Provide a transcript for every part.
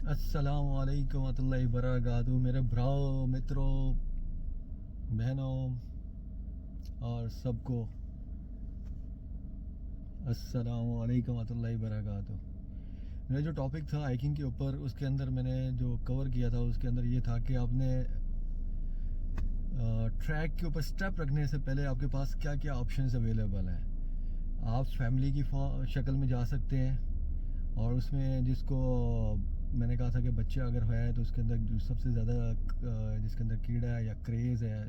السلام علیکم ورحمۃ اللہ وبرکاتہ میرے بھراؤ متروں بہنوں اور سب کو السلام علیکم ورحمۃ اللہ وبرکاتہ۔ میرا جو ٹاپک تھا ہائیکنگ کے اوپر، اس کے اندر میں نے جو کور کیا تھا اس کے اندر یہ تھا کہ آپ نے ٹریک کے اوپر سٹیپ رکھنے سے پہلے آپ کے پاس کیا کیا آپشنز اویلیبل ہیں۔ آپ فیملی کی شکل میں جا سکتے ہیں، اور اس میں جس کو میں نے کہا تھا کہ بچہ اگر ہے تو اس کے اندر جو سب سے زیادہ جس کے اندر کیڑا ہے یا کریز ہے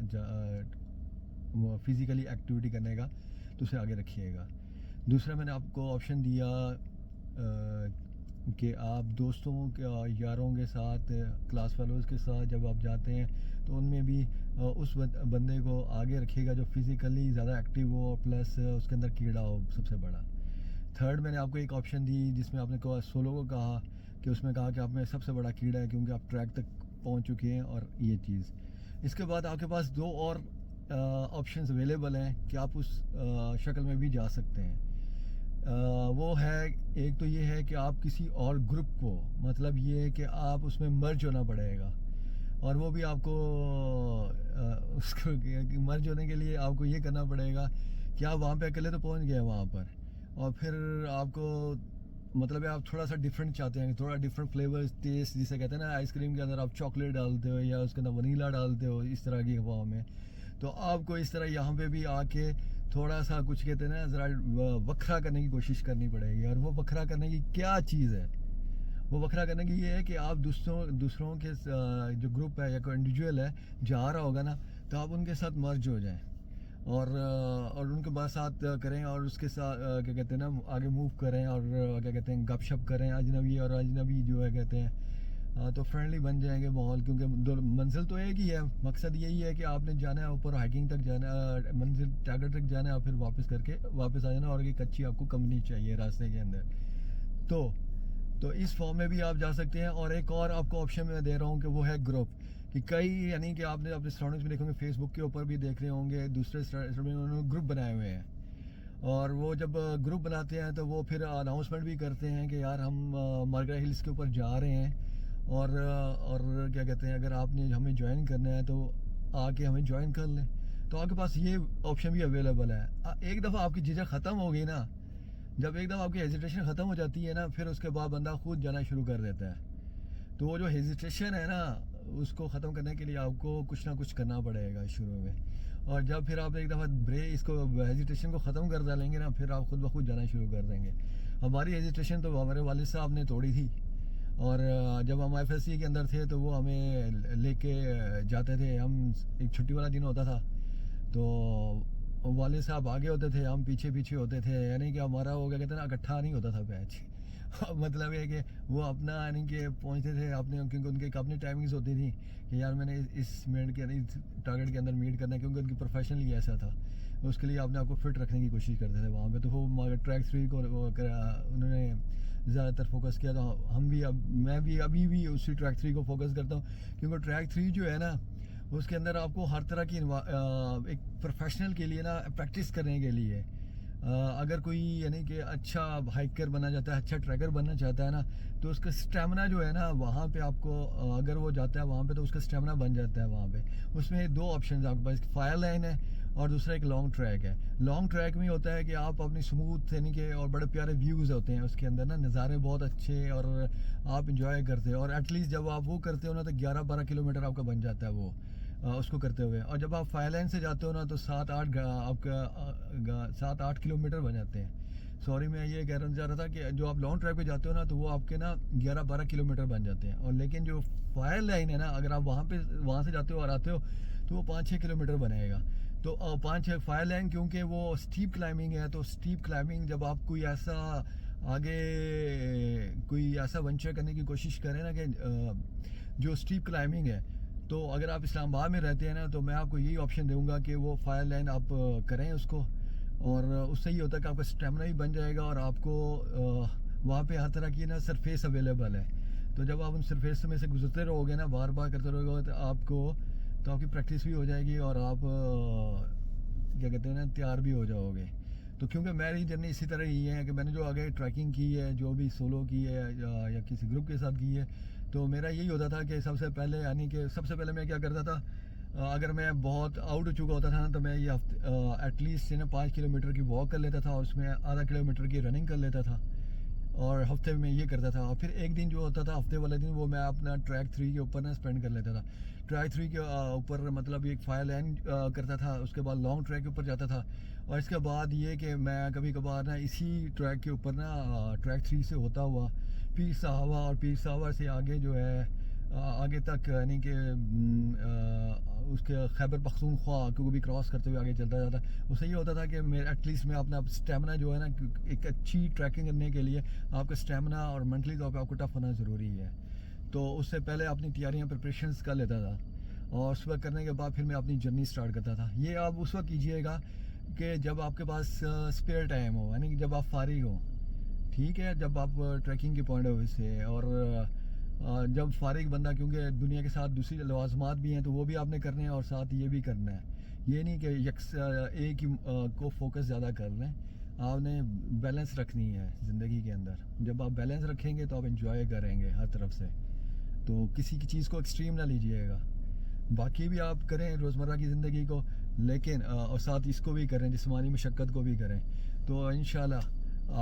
فزیکلی ایکٹیویٹی کرنے کا، تو اسے آگے رکھیے گا۔ دوسرا میں نے آپ کو آپشن دیا کہ آپ دوستوں یاروں کے ساتھ، کلاس فیلوز کے ساتھ جب آپ جاتے ہیں تو ان میں بھی اس بندے کو آگے رکھیے گا جو فزیکلی زیادہ ایکٹیو ہو، پلس اس کے اندر کیڑا ہو سب سے بڑا۔ تھرڈ میں نے آپ کو ایک آپشن دی جس میں آپ نے سولو کو کہا کہ اس میں کہا کہ آپ میں سب سے بڑا کیڑا ہے کیونکہ آپ ٹریک تک پہنچ چکے ہیں، اور یہ چیز۔ اس کے بعد آپ کے پاس دو اور آپشنز اویلیبل ہیں کہ آپ اس شکل میں بھی جا سکتے ہیں۔ وہ ہے، ایک تو یہ ہے کہ آپ کسی اور گروپ کو، مطلب یہ ہے کہ آپ اس میں مرج ہونا پڑے گا، اور وہ بھی آپ کو اس کو مرج ہونے کے لیے آپ کو یہ کرنا پڑے گا کہ آپ وہاں پہ اکیلے تو پہنچ گئے وہاں پر، اور پھر آپ کو مطلب ہے آپ تھوڑا سا ڈفرینٹ چاہتے ہیں، تھوڑا ڈفرینٹ فلیور ٹیسٹ جسے کہتے ہیں نا، آئس کریم کے اندر آپ چاکلیٹ ڈالتے ہو یا اس کے اندر ونیلا ڈالتے ہو اس طرح کی ہوا میں، تو آپ کو اس طرح یہاں پہ بھی آ کے تھوڑا سا کچھ کہتے ہیں نا ذرا وکھرا کرنے کی کوشش کرنی پڑے گی۔ اور وہ وکھرا کرنے کی کیا چیز ہے؟ وہ وکھرا کرنے کی یہ ہے کہ آپ دوسروں کے جو گروپ ہے یا کوئی انڈیویجول ہے جا رہا ہوگا نا، تو آپ ان کے ساتھ مرج ہو جائیں اور ان کے ساتھ کریں، اور اس کے ساتھ کیا کہتے ہیں نا آگے موو کریں، اور کیا کہتے ہیں گپ شپ کریں اجنبی اور اجنبی جو ہے کہتے ہیں، تو فرینڈلی بن جائیں گے ماحول، کیونکہ منزل تو ایک ہی ہے، مقصد یہی ہے کہ آپ نے جانا ہے اوپر ہائیکنگ تک جانا ہے، منزل ٹارگیٹ تک جانا ہے، اور پھر واپس کر کے واپس آ جانا، اور ایک اچھی آپ کو کمپنی چاہیے راستے کے اندر۔ تو اس فارم میں بھی آپ جا سکتے ہیں۔ اور ایک اور آپ کو آپشن میں دے رہا ہوں کہ وہ ہے گروپ، کہ کئی یعنی کہ آپ نے اپنے سراؤنڈنگس میں دیکھیں گے، فیس بک کے اوپر بھی دیکھ رہے ہوں گے، دوسرے انہوں نے گروپ بنائے ہوئے ہیں، اور وہ جب گروپ بناتے ہیں تو وہ پھر اناؤنسمنٹ بھی کرتے ہیں کہ یار ہم مارگرا ہلز کے اوپر جا رہے ہیں، اور کیا کہتے ہیں اگر آپ نے ہمیں جوائن کرنا ہے تو آ کے ہمیں جوائن کر لیں۔ تو آپ کے پاس یہ آپشن بھی اویلیبل ہے۔ ایک دفعہ آپ کی جھجک ختم ہو گئی نا، جب ایک دم آپ کی ہیزیٹیشن ختم ہو جاتی ہے نا، پھر اس کے بعد بندہ خود جانا شروع کر دیتا ہے۔ تو وہ جو ہیزیٹیشن ہے نا، اس کو ختم کرنے کے لیے آپ کو کچھ نہ کچھ کرنا پڑے گا شروع میں، اور جب پھر آپ ایک دفعہ اس کو ہیزیٹیشن کو ختم کر ڈالیں گے نا، پھر آپ خود بخود جانا شروع کر دیں گے۔ ہماری ہیزیٹیشن تو ہمارے والد صاحب نے توڑی تھی، اور جب ہم ایف ایس سی کے اندر تھے تو وہ ہمیں لے کے جاتے تھے، ہم ایک چھٹی والا دن ہوتا تھا تو والد صاحب آگے ہوتے تھے، ہم پیچھے پیچھے ہوتے تھے، یعنی کہ ہمارا وہ کیا کہتے ہیں نا اکٹھا نہیں ہوتا تھا بیچ مطلب ہے کہ وہ اپنا یعنی کہ پہنچتے تھے اپنے، کیونکہ ان کی اپنی ٹائمنگز ہوتی تھی کہ یار میں نے اس میٹ کے اس ٹارگیٹ کے اندر میٹ کرنا ہے، کیونکہ ان کی پروفیشنلی ایسا تھا، اس کے لیے اپنے آپ کو فٹ رکھنے کی کوشش کرتے تھے وہاں پہ۔ تو وہ ٹریک 3 کو انہوں نے زیادہ تر فوکس کیا، تو ہم بھی میں بھی ابھی بھی اسی ٹریک 3 کو فوکس کرتا ہوں، کیونکہ ٹریک 3 جو ہے نا اس کے اندر آپ کو ہر طرح کی ایک پروفیشنل کے لیے نا پریکٹس کرنے کے لیے، اگر کوئی یعنی کہ اچھا ہائیکر بننا چاہتا ہے، اچھا ٹریکر بننا چاہتا ہے نا، تو اس کا سٹیمنا جو ہے نا وہاں پہ آپ کو اگر وہ جاتا ہے وہاں پہ تو اس کا سٹیمنا بن جاتا ہے وہاں پہ۔ اس میں دو آپشنز آپ کے پاس، فائر لائن ہے اور دوسرا ایک لانگ ٹریک ہے۔ لانگ ٹریک میں ہوتا ہے کہ آپ اپنی سموتھ یعنی کہ اور بڑے پیارے ویوز ہوتے ہیں اس کے اندر نا، نظارے بہت اچھے، اور آپ انجوائے کرتے ہیں، اور ایٹ لیسٹ جب آپ وہ کرتے ہو نا تو 11-12 کلومیٹر آپ کا بن جاتا ہے وہ اس کو کرتے ہوئے، اور جب آپ فائر لائن سے جاتے ہو نا تو 7-8 آپ کا 7-8 کلومیٹر بن جاتے ہیں۔ سوری میں یہ کہنا چاہ رہا تھا کہ جو آپ لانگ ٹریک پہ جاتے ہو نا تو وہ آپ کے نا 11-12 کلومیٹر بن جاتے ہیں، اور لیکن جو فائر لائن ہے نا اگر آپ وہاں سے جاتے ہو اور آتے ہو تو وہ 5-6 کلومیٹر بنے گا۔ تو 5-6 فائر لائن کیونکہ وہ اسٹیپ کلائمبنگ ہے، تو اسٹیپ کلائمبنگ جب آپ کوئی ایسا آگے کوئی ایسا ونچر کرنے کی کوشش کریں نا کہ جو اسٹیپ کلائمبنگ ہے، تو اگر آپ اسلام آباد میں رہتے ہیں نا تو میں آپ کو یہی آپشن دوں گا کہ وہ فائر لائن آپ کریں اس کو، اور اس سے یہ ہوتا ہے کہ آپ کا اسٹیمنا بھی بن جائے گا، اور آپ کو وہاں پہ ہر طرح کی نا سرفیس اویلیبل ہے، تو جب آپ ان سرفیس میں سے گزرتے رہو گے نا، بار بار کرتے رہو گے تو آپ کی پریکٹس بھی ہو جائے گی، اور آپ کیا کہتے ہیں نا تیار بھی ہو جاؤ گے۔ تو کیونکہ میری جرنی اسی طرح ہی ہے کہ میں نے جو آگے ٹریکنگ کی ہے، جو بھی سولو کی ہے یا کسی گروپ کے ساتھ کی ہے، تو میرا یہی ہوتا تھا کہ سب سے پہلے میں کیا کرتا تھا، اگر میں بہت آؤٹ ہو چکا ہوتا تھا نا تو میں یہ ایٹ لیسٹ 5 کلومیٹر کی واک کر لیتا تھا اور اس میں آدھا کلومیٹر کی رننگ کر لیتا تھا، اور ہفتے میں یہ کرتا تھا. اور پھر ایک دن جو ہوتا تھا ہفتے والے دن وہ میں اپنا ٹریک 3 کے اوپر نا اسپینڈ کر لیتا تھا. ٹریک 3 کے اوپر مطلب ایک 5 لائن کرتا تھا، اس کے بعد لانگ ٹریک کے اوپر جاتا تھا. اور اس کے بعد یہ کہ میں کبھی کبھار نا اسی ٹریک کے اوپر نا ٹریک 3 سے ہوتا ہوا پیر صحابہ، اور پیر صحابہ سے آگے جو ہے آگے تک یعنی کہ اس کے خیبر پختونخوا کو بھی کراس کرتے ہوئے آگے چلتا جاتا. اس سے یہ ہوتا تھا کہ ایٹ لیسٹ میں اپنا اسٹیمنا جو ہے نا، ایک اچھی ٹریکنگ کرنے کے لیے آپ کا اسٹیمنا اور مینٹلی طور پہ آپ کو ٹف ہونا ضروری ہے. تو اس سے پہلے اپنی تیاریاں پریپریشنس کر لیتا تھا، اور اس وقت کرنے کے بعد پھر میں اپنی جرنی سٹارٹ کرتا تھا. یہ آپ اس وقت کیجئے گا کہ جب آپ کے پاس اسپیئر ٹائم ہو، یعنی کہ جب آپ فارغ ہو، ٹھیک ہے، جب آپ ٹریکنگ کے پوائنٹ آف ویو سے، اور جب فارغ بندہ، کیونکہ دنیا کے ساتھ دوسری لوازمات بھی ہیں تو وہ بھی آپ نے کرنے ہیں اور ساتھ یہ بھی کرنا ہے. یہ نہیں کہ ایک ہی کو فوکس زیادہ کر لیں، آپ نے بیلنس رکھنی ہے زندگی کے اندر. جب آپ بیلنس رکھیں گے تو آپ انجوائے کریں گے ہر طرف سے. تو کسی کی چیز کو ایکسٹریم نہ لیجیے گا. باقی بھی آپ کریں روزمرہ کی زندگی کو، لیکن اور ساتھ اس کو بھی کریں، جسمانی مشقت کو بھی کریں. تو انشاءاللہ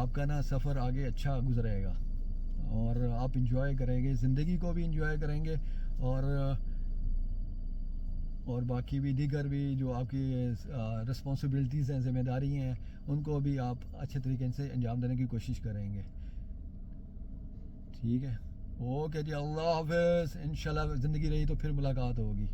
آپ کا نا سفر آگے اچھا گزرے گا، اور آپ انجوائے کریں گے، زندگی کو بھی انجوائے کریں گے، اور باقی بھی دیگر بھی جو آپ کی رسپانسبلٹیز ہیں، ذمہ داری ہیں، ان کو بھی آپ اچھے طریقے سے انجام دینے کی کوشش کریں گے. ٹھیک ہے، اوکے جی، اللہ حافظ. انشاءاللہ زندگی رہی تو پھر ملاقات ہوگی.